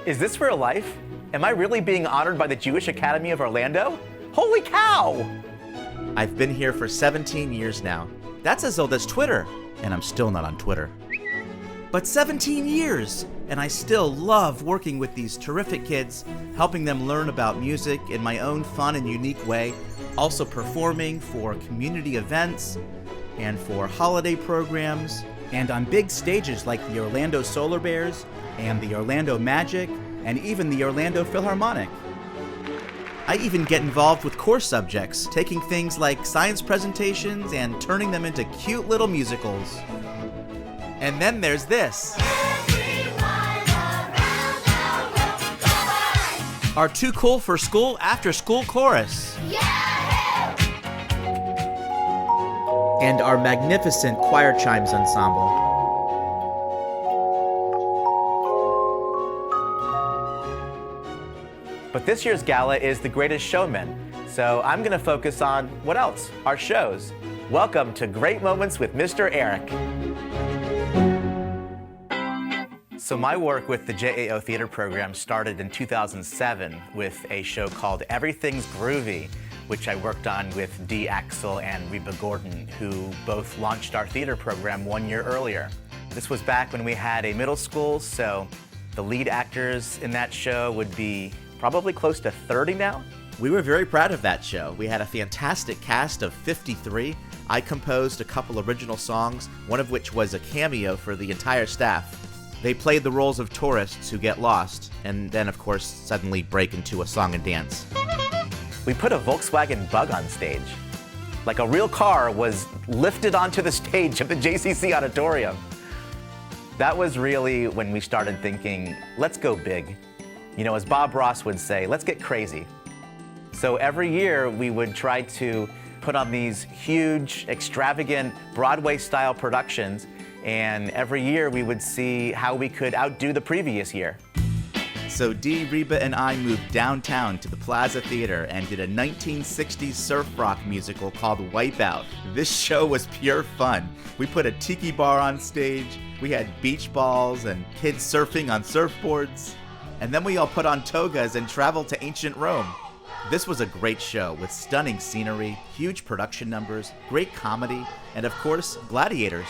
Is this real life? Am I really being honored by the Jewish Academy of Orlando? Holy cow! I've been here for 17 years now. That's as old as Twitter, and I'm still not on Twitter. But 17 years, and I still love working with these terrific kids, helping them learn about music in my own fun and unique way, also performing for community events and for holiday programs, and on big stages like the Orlando Solar Bears and the Orlando Magic and even the Orlando Philharmonic. I even get involved with course subjects, taking things like science presentations and turning them into cute little musicals. And then there's this. Our Too Cool for School After School Chorus. And our magnificent Choir Chimes Ensemble. But this year's gala is The Greatest Showman, so I'm going to focus on what else? Our shows. Welcome to Great Moments with Mr. Eric. So my work with the JAO Theater program started in 2007 with a show called Everything's Groovy, which I worked on with Dee Axel and Reba Gordon, who both launched our theater program 1 year earlier. This was back when we had a middle school, so the lead actors in that show would be probably close to 30 now. We were very proud of that show. We had a fantastic cast of 53. I composed a couple original songs, one of which was a cameo for the entire staff. They played the roles of tourists who get lost, and then of course suddenly break into a song and dance. We put a Volkswagen Bug on stage. Like a real car was lifted onto the stage of the JCC auditorium. That was really when we started thinking, let's go big. You know, as Bob Ross would say, let's get crazy. So every year we would try to put on these huge, extravagant Broadway-style productions, and every year we would see how we could outdo the previous year. So Dee, Reba, and I moved downtown to the Plaza Theater and did a 1960s surf rock musical called Wipeout. This show was pure fun. We put a tiki bar on stage, we had beach balls and kids surfing on surfboards, and then we all put on togas and traveled to ancient Rome. This was a great show with stunning scenery, huge production numbers, great comedy, and of course, gladiators.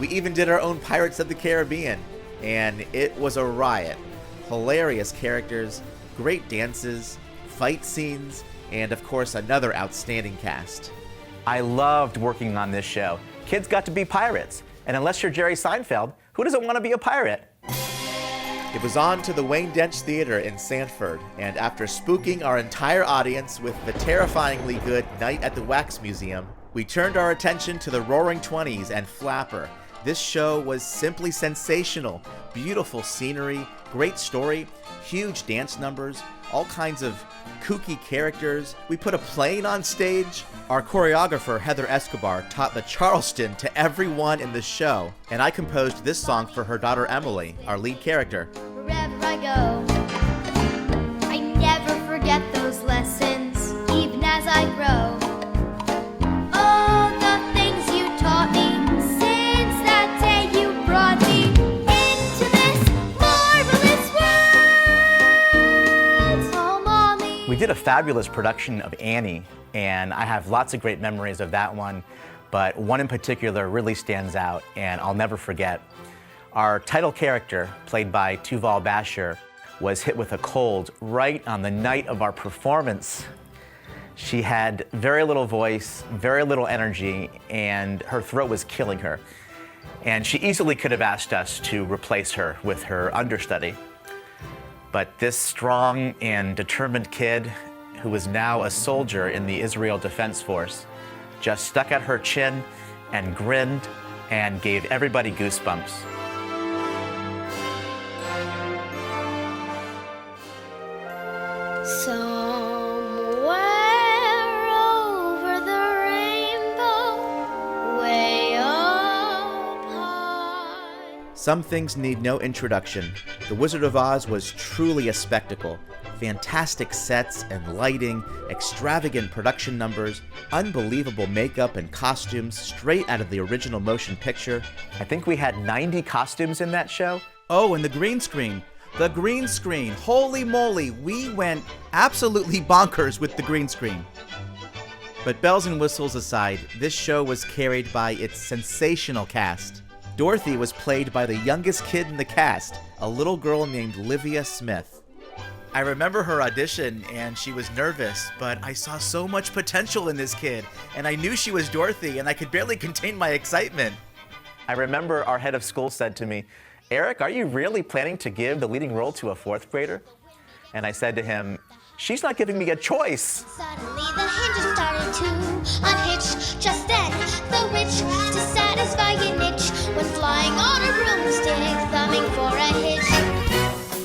We even did our own Pirates of the Caribbean, and it was a riot. Hilarious characters, great dances, fight scenes, and of course another outstanding cast. I loved working on this show. Kids got to be pirates, and unless you're Jerry Seinfeld, who doesn't want to be a pirate? It was on to the Wayne Dench Theater in Sanford, and after spooking our entire audience with the terrifyingly good Night at the Wax Museum, we turned our attention to the Roaring Twenties and Flapper. This show was simply sensational. Beautiful scenery, great story, huge dance numbers, all kinds of kooky characters. We put a plane on stage. Our choreographer, Heather Escobar, taught the Charleston to everyone in the show. And I composed this song for her daughter Emily, our lead character. Wherever I go, I never forget those lessons, even as I grow. We did a fabulous production of Annie, and I have lots of great memories of that one, but one in particular really stands out, and I'll never forget. Our title character, played by Tuval Basher, was hit with a cold right on the night of our performance. She had very little voice, very little energy, and her throat was killing her. And she easily could have asked us to replace her with her understudy. But this strong and determined kid, who was now a soldier in the Israel Defense Force, just stuck out her chin and grinned and gave everybody goosebumps. Somewhere over the rainbow, way up high. Some things need no introduction. The Wizard of Oz was truly a spectacle. Fantastic sets and lighting, extravagant production numbers, unbelievable makeup and costumes straight out of the original motion picture. I think we had 90 costumes in that show. Oh, and the green screen. The green screen. Holy moly, we went absolutely bonkers with the green screen. But bells and whistles aside, this show was carried by its sensational cast. Dorothy was played by the youngest kid in the cast, a little girl named Livia Smith. I remember her audition, and she was nervous, but I saw so much potential in this kid, and I knew she was Dorothy, and I could barely contain my excitement. I remember our head of school said to me, "Eric, are you really planning to give the leading role to a 4th grader?" And I said to him, "She's not giving me a choice." Suddenly the hinges started to unhitch. Just then, the witch, to satisfy an itch, went flying on a broomstick, thumbing for a hitch.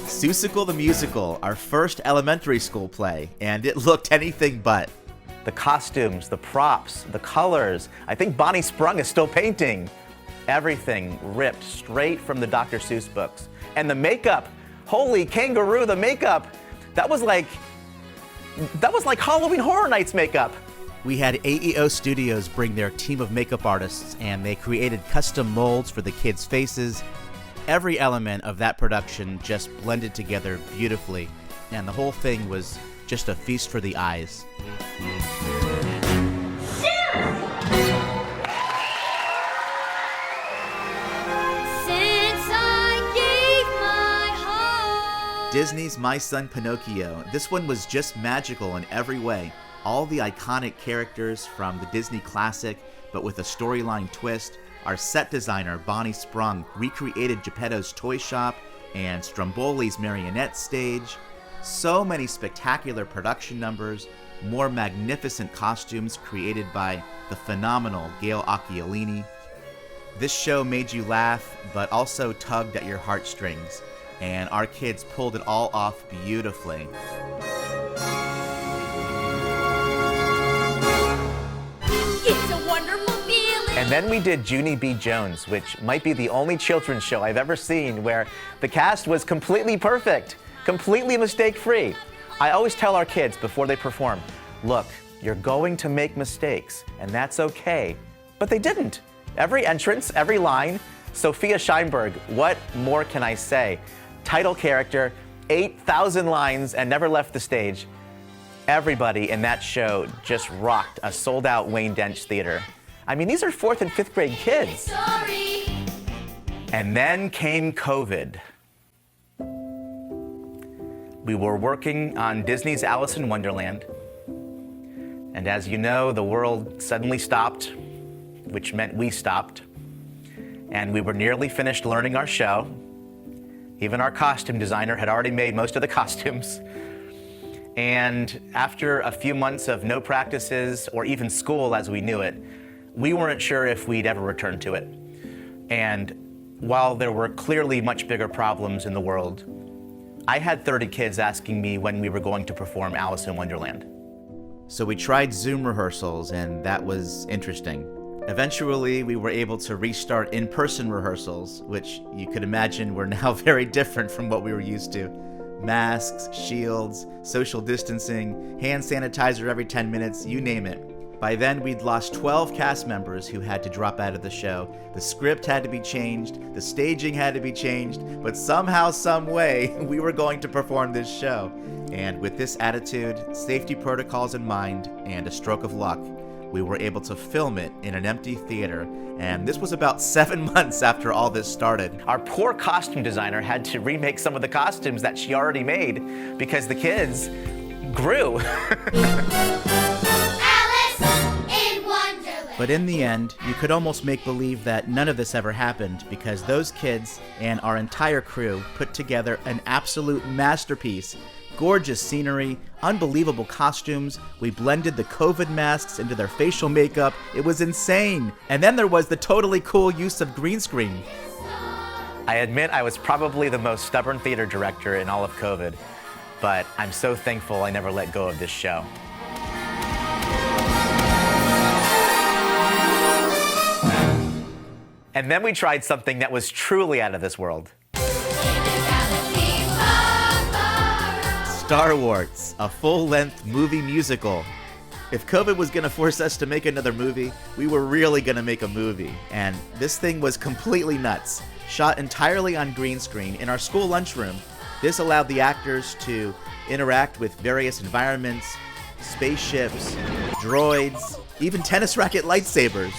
Seussical the Musical, our first elementary school play, and it looked anything but. The costumes, the props, the colors. I think Bonnie Sprung is still painting. Everything ripped straight from the Dr. Seuss books. And the makeup, holy kangaroo, the makeup. That was like Halloween Horror Nights makeup. We had AEO Studios bring their team of makeup artists, and they created custom molds for the kids' faces. Every element of that production just blended together beautifully, and the whole thing was just a feast for the eyes. Disney's My Son Pinocchio. This one was just magical in every way. All the iconic characters from the Disney classic, but with a storyline twist. Our set designer, Bonnie Sprung, recreated Geppetto's toy shop and Stromboli's marionette stage. So many spectacular production numbers, more magnificent costumes created by the phenomenal Gail Occhialini. This show made you laugh, but also tugged at your heartstrings, and our kids pulled it all off beautifully. It's a wonderful feeling. And then we did Junie B. Jones, which might be the only children's show I've ever seen where the cast was completely perfect, completely mistake-free. I always tell our kids before they perform, look, you're going to make mistakes, and that's okay. But they didn't. Every entrance, every line, Sophia Scheinberg, what more can I say? Title character, 8,000 lines, and never left the stage. Everybody in that show just rocked a sold-out Wayne Dench theater. I mean, these are 4th and 5th grade kids. Sorry. And then came COVID. We were working on Disney's Alice in Wonderland. And as you know, the world suddenly stopped, which meant we stopped. And we were nearly finished learning our show. Even our costume designer had already made most of the costumes. And after a few months of no practices or even school as we knew it, we weren't sure if we'd ever return to it. And while there were clearly much bigger problems in the world, I had 30 kids asking me when we were going to perform Alice in Wonderland. So we tried Zoom rehearsals, and that was interesting. Eventually, we were able to restart in-person rehearsals, which you could imagine were now very different from what we were used to. Masks, shields, social distancing, hand sanitizer every 10 minutes, you name it. By then, we'd lost 12 cast members who had to drop out of the show. The script had to be changed, the staging had to be changed, but somehow, some way, we were going to perform this show. And with this attitude, safety protocols in mind, and a stroke of luck, we were able to film it in an empty theater, and this was about 7 months after all this started. Our poor costume designer had to remake some of the costumes that she already made because the kids grew. But in the end, you could almost make believe that none of this ever happened because those kids and our entire crew put together an absolute masterpiece. Gorgeous scenery, unbelievable costumes. We blended the COVID masks into their facial makeup. It was insane. And then there was the totally cool use of green screen. I admit I was probably the most stubborn theater director in all of COVID, but I'm so thankful I never let go of this show. And then we tried something that was truly out of this world. Star Wars, a full-length movie musical. If COVID was gonna force us to make another movie, we were really gonna make a movie. And this thing was completely nuts. Shot entirely on green screen in our school lunchroom. This allowed the actors to interact with various environments, spaceships, droids, even tennis racket lightsabers.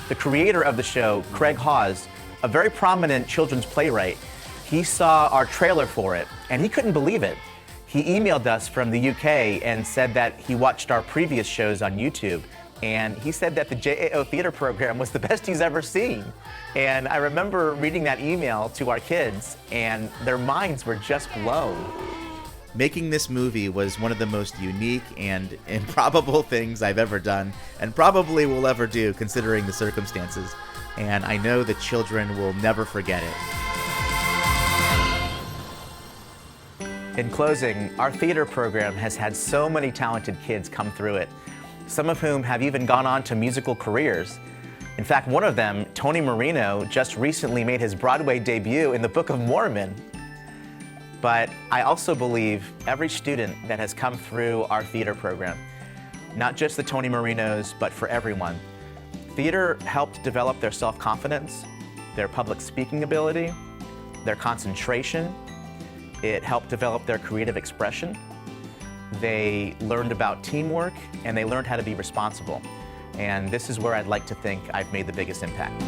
The creator of the show, Craig Hawes, a very prominent children's playwright, he saw our trailer for it and he couldn't believe it. He emailed us from the UK and said that he watched our previous shows on YouTube, and he said that the JAO theater program was the best he's ever seen. And I remember reading that email to our kids and their minds were just blown. Making this movie was one of the most unique and improbable things I've ever done, and probably will ever do considering the circumstances. And I know the children will never forget it. In closing, our theater program has had so many talented kids come through it, some of whom have even gone on to musical careers. In fact, one of them, Tony Marino, just recently made his Broadway debut in the Book of Mormon. But I also believe every student that has come through our theater program, not just the Tony Marinos, but for everyone. Theater helped develop their self-confidence, their public speaking ability, their concentration. It helped develop their creative expression. They learned about teamwork, and they learned how to be responsible. And this is where I'd like to think I've made the biggest impact.